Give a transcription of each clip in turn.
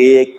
1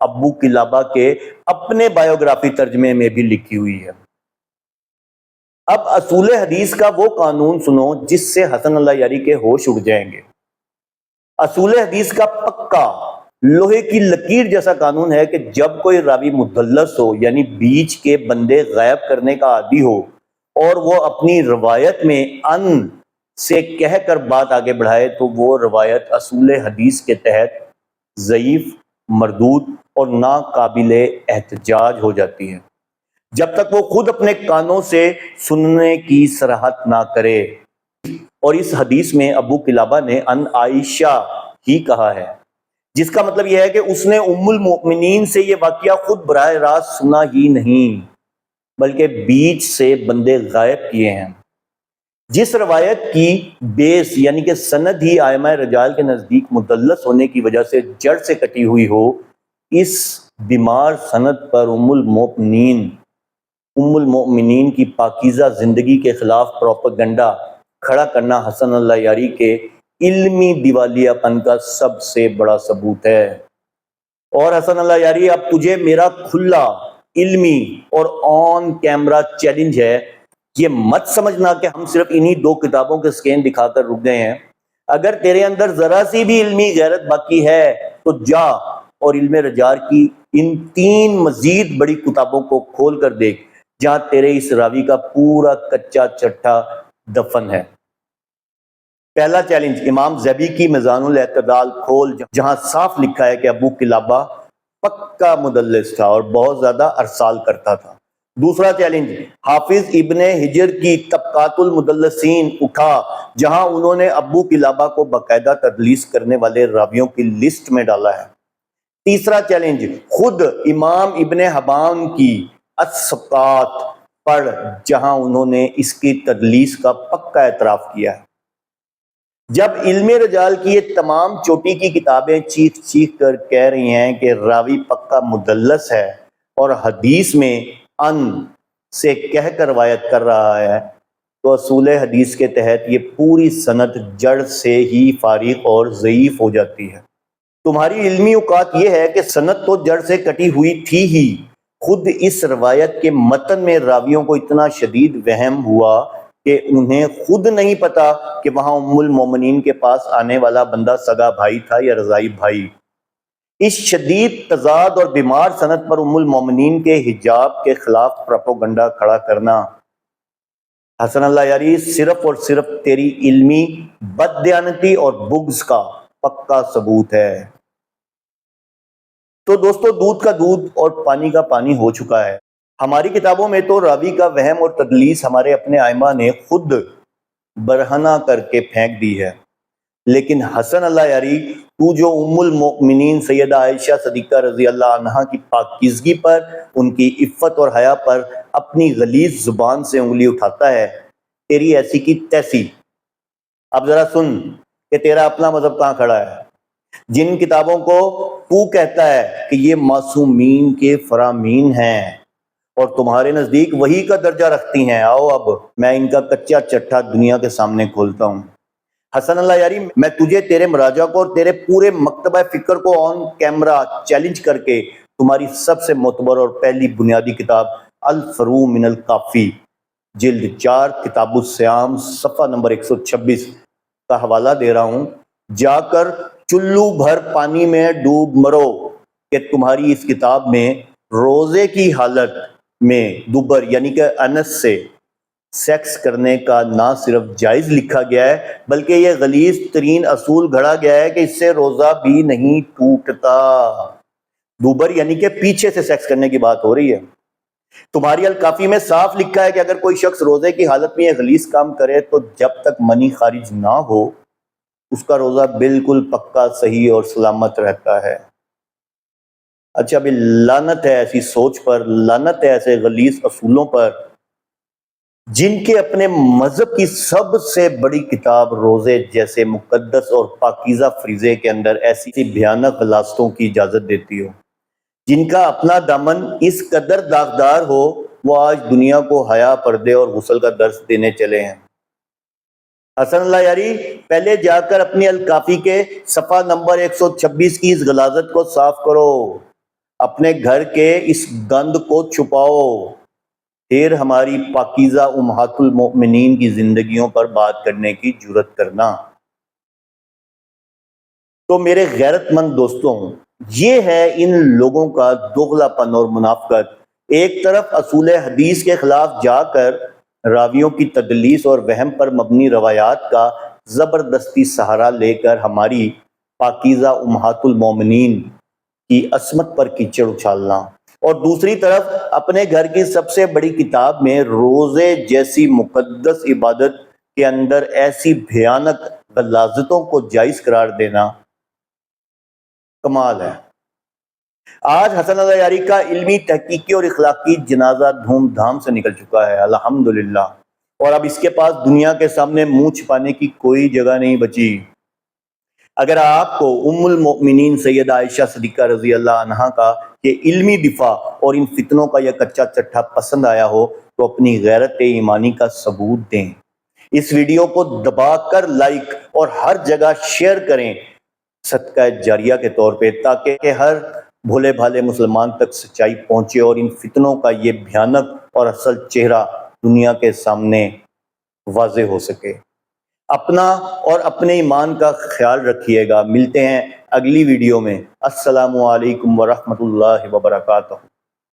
ابو کلابہ کے اپنے بایوگرافی ترجمے میں بھی لکھی ہوئی ہے۔ اب اصول حدیث کا وہ قانون سنو جس سے حسن اللہ یاری کے ہوش اڑ جائیں گے۔ اصول حدیث کا پکا لوہے کی لکیر جیسا قانون ہے کہ جب کوئی راوی مدلس ہو، یعنی بیچ کے بندے غائب کرنے کا عادی ہو، اور وہ اپنی روایت میں ان سے کہہ کر بات آگے بڑھائے، تو وہ روایت اصول حدیث کے تحت ضعیف، مردود اور ناقابل احتجاج ہو جاتی ہے، جب تک وہ خود اپنے کانوں سے سننے کی صراحت نہ کرے۔ اور اس حدیث میں ابو کلابہ نے ان عائشہ ہی کہا ہے، جس کا مطلب یہ ہے کہ اس نے ام المؤمنین سے یہ واقعہ خود براہ راست سنا ہی نہیں، بلکہ بیچ سے بندے غائب کیے ہیں۔ جس روایت کی بیس یعنی کہ سند ہی ائمہ رجال کے نزدیک مدلس ہونے کی وجہ سے جڑ سے کٹی ہوئی ہو، اس بیمار سند پر ام المؤمنین کی پاکیزہ زندگی کے خلاف پروپیگنڈا کھڑا کرنا حسن اللہ یاری کے علمی دیوالیہ پن کا سب سے بڑا ثبوت ہے۔ اور حسن اللہ یاری، اب تجھے میرا کھلا علمی اور آن کیمرہ چیلنج ہے، یہ مت سمجھنا کہ ہم صرف انہی 2 کتابوں کے سکین دکھا کر رک گئے ہیں۔ اگر تیرے اندر ذرا سی بھی علمی غیرت باقی ہے تو جا اور علم رجال کی ان 3 مزید بڑی کتابوں کو کھول کر دیکھ، جہاں تیرے اس راوی کا پورا کچا چٹھا دفن ہے۔ پہلا چیلنج امام زیبی کی میزان الاعتدال کھول، جہاں صاف لکھا ہے کہ ابو کلابہ پکا مدلس تھا اور بہت زیادہ ارسال کرتا تھا۔ دوسرا چیلنج حافظ ابن حجر کی طبقات المدلسین اٹھا، جہاں انہوں نے ابو کلابہ کو باقاعدہ تدلیس کرنے والے راویوں کی لسٹ میں ڈالا ہے۔ تیسرا چیلنج خود امام ابن حبان کی الثقات پڑھ، جہاں انہوں نے اس کی تدلیس کا پکا اعتراف کیا ہے۔ جب علم رجال کی یہ تمام چوٹی کی کتابیں چیخ چیخ کر کہہ رہی ہیں کہ راوی پکا مدلس ہے اور حدیث میں ان سے کہہ کر روایت کر رہا ہے، تو اصول حدیث کے تحت یہ پوری سند جڑ سے ہی فارغ اور ضعیف ہو جاتی ہے۔ تمہاری علمی اوقات یہ ہے کہ سند تو جڑ سے کٹی ہوئی تھی ہی، خود اس روایت کے متن میں راویوں کو اتنا شدید وہم ہوا کہ انہیں خود نہیں پتا کہ وہاں ام المومنین کے پاس آنے والا بندہ سگا بھائی تھا یا رضائی بھائی۔ اس شدید تضاد اور بیمار سند پر ام المومنین کے حجاب کے خلاف پروپیگنڈا کھڑا کرنا، حسن اللہ یاری، صرف اور صرف تیری علمی بددیانتی اور بغض کا پکا ثبوت ہے۔ تو دوستو، دودھ کا دودھ اور پانی کا پانی ہو چکا ہے۔ ہماری کتابوں میں تو راوی کا وہم اور تدلیس ہمارے اپنے ائمہ نے خود برہنہ کر کے پھینک دی ہے، لیکن حسن اللہ یاری، تو جو ام المؤمنین سیدہ عائشہ صدیقہ رضی اللہ عنہا کی پاکیزگی پر، ان کی عفت اور حیا پر اپنی غلیظ زبان سے انگلی اٹھاتا ہے، تیری ایسی کی تیسی۔ اب ذرا سن کہ تیرا اپنا مذہب کہاں کھڑا ہے۔ جن کتابوں کو تو کہتا ہے کہ یہ معصومین کے فرامین ہیں اور تمہارے نزدیک وہی کا درجہ رکھتی ہیں، آؤ اب میں ان کا کچا چٹھا دنیا کے سامنے کھولتا ہوں۔ حسن اللہ یاری، میں تجھے، تیرے مراجع کو اور تیرے پورے مکتبہ فکر کو آن کیمرہ چیلنج کر کے تمہاری سب سے معتبر اور پہلی بنیادی کتاب الفروع من الکافی، جلد 4، کتاب الصیام، صفحہ نمبر 126 کا حوالہ دے رہا ہوں۔ جا کر چلو بھر پانی میں ڈوب مرو کہ تمہاری اس کتاب میں روزے کی حالت میں دوبر یعنی کہ انس سے سیکس کرنے کا نہ صرف جائز لکھا گیا ہے، بلکہ یہ غلیظ ترین اصول گھڑا گیا ہے کہ اس سے روزہ بھی نہیں ٹوٹتا۔ دوبر یعنی کہ پیچھے سے سیکس کرنے کی بات ہو رہی ہے۔ تمہاری الکافی میں صاف لکھا ہے کہ اگر کوئی شخص روزے کی حالت میں یہ غلیظ کام کرے تو جب تک منی خارج نہ ہو اس کا روزہ بالکل پکا صحیح اور سلامت رہتا ہے۔ اچھا بھی لعنت ہے ایسی سوچ پر، لعنت ہے ایسے غلیظ اصولوں پر جن کے اپنے مذہب کی سب سے بڑی کتاب روزے جیسے مقدس اور پاکیزہ فریضے کے اندر ایسی بھیانک غلاظتوں کی اجازت دیتی ہو، جن کا اپنا دامن اس قدر داغدار ہو وہ آج دنیا کو حیا، پردے اور غسل کا درس دینے چلے ہیں۔ حسن اللہ یاری، پہلے جا کر اپنی الکافی کے صفحہ نمبر 126 کی اس غلاظت کو صاف کرو اپنے گھر کے اس گند کو چھپاؤ، پھر ہماری پاکیزہ امہات المؤمنین کی زندگیوں پر بات کرنے کی جرات کرنا۔ تو میرے غیرت مند دوستوں، یہ ہے ان لوگوں کا دوغلا پن اور منافقت۔ ایک طرف اصول حدیث کے خلاف جا کر راویوں کی تدلیس اور وہم پر مبنی روایات کا زبردستی سہارا لے کر ہماری پاکیزہ امہات المومنین کی عصمت پر کیچڑ اچھالنا، اور دوسری طرف اپنے گھر کی سب سے بڑی کتاب میں روزے جیسی مقدس عبادت کے اندر ایسی بھیانک غلاظتوں کو جائز قرار دینا کمال ہے۔ آج حسن اللہ یاری کا علمی، تحقیقی اور اخلاقی جنازہ دھوم دھام سے نکل چکا ہے، الحمدللہ، اور اب اس کے پاس دنیا کے سامنے منہ چھپانے کی کوئی جگہ نہیں بچی۔ اگر آپ کو ام المؤمنین سیدہ عائشہ صدیقہ رضی اللہ عنہا کا یہ علمی دفاع اور ان فتنوں کا یہ کچا چٹھا پسند آیا ہو تو اپنی غیرت ایمانی کا ثبوت دیں۔ اس ویڈیو کو دبا کر لائک اور ہر جگہ شیئر کریں صدقہ جاریہ کے طور پہ، تاکہ ہر بھولے بھالے مسلمان تک سچائی پہنچے اور ان فتنوں کا یہ بھیانک اور اصل چہرہ دنیا کے سامنے واضح ہو سکے۔ اپنا اور اپنے ایمان کا خیال رکھیے گا۔ ملتے ہیں اگلی ویڈیو میں۔ السلام علیکم ورحمۃ اللہ وبرکاتہ۔